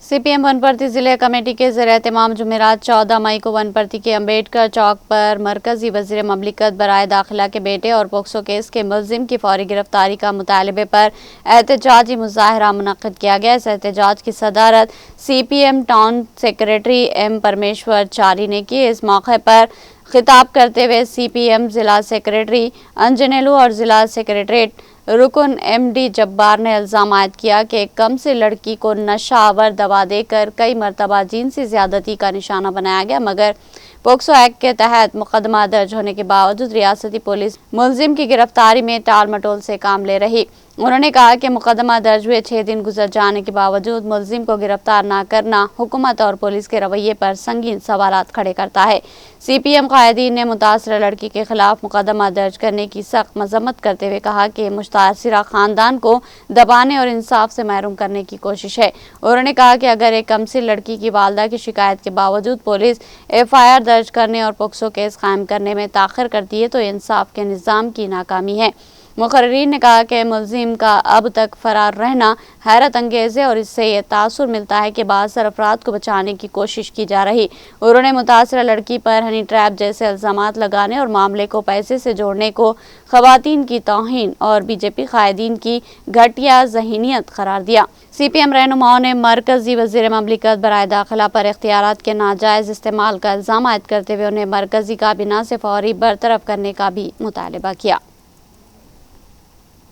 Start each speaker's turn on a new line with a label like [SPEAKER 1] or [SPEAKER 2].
[SPEAKER 1] CPM वनपर्ती जिले committee के ज़ेर-एहतमाम जुमेरात 14 मई को वनपर्ती के अम्बेडकर चौक पर मरकजी वज़ीर ममलिकत बराए दाखिला के बेटे और पोक्सो केस के मुल्जिम की फौरी गिरफ्तारी का मुतालबे पर एहतजाजी मुजाहरा मुनक्किद किया गया। इस एहतजाज की सदारत CPM टाउन सेक्रेटरी M परमेश्वरचारी ने की। इस मौके पर खिताब करते हुए CPM जिला सेक्रेटरी अंजनेलू और जिला सेक्रेटरीट रुकन MD जब्बार ने इल्ज़ाम आयद किया कि एक कम से लड़की को नशा आवर दवा देकर कई मरतबा जिनसी ज़्यादती का निशाना बनाया गया, मगर पोक्सो एक्ट के तहत मुकदमा दर्ज होने के बावजूद रियासती पुलिस मुल्जिम की गिरफ्तारी में टाल मटोल से काम ले रही। उन्होंने कहा कि मुकदमा दर्ज हुए 6 दिन गुजर जाने के बावजूद मुल्जिम को गिरफ्तार न करना हुकूमत और पुलिस के रवैये पर संगीन सवालात खड़े करता है। CPM कायदीन ने मुतासरा लड़की के खिलाफ मुकदमा दर्ज करने की सख्त मजम्मत करते हुए कहा कि मुतासरा खानदान को दबाने और इंसाफ से महरूम करने की कोशिश है। उन्होंने कहा कि अगर एक कमसिन लड़की की वालदा की शिकायत के बावजूद पुलिस FIR दर्ज करने और पोक्सो केस कायम करने में ताख़िर करती है तो इंसाफ के निज़ाम की नाकामी है। मुकर्रीन ने कहा कि मुल्जिम का अब तक फरार रहना हैरत अंगेज़ है और इससे ये तासुर मिलता है कि बाज़र अफराद को बचाने की कोशिश की जा रही। उन्होंने मुतासरा लड़की पर हनी ट्रैप जैसे इल्ज़ामात लगाने और मामले को पैसे से जोड़ने को ख़वातीन की तौहीन और BJP कायदीन की घटिया ज़हीनियत करार दिया। CPM रहनुमाओं ने मरकजी वज़ीर ममलिकत बराए दाखिला पर इख्तियारात के नाजायज़ इस्तेमाल का इल्ज़ाम आयद करते हुए उन्हें मरकजी काबीना से फौरी बरतरफ करने का भी मुतालबा किया।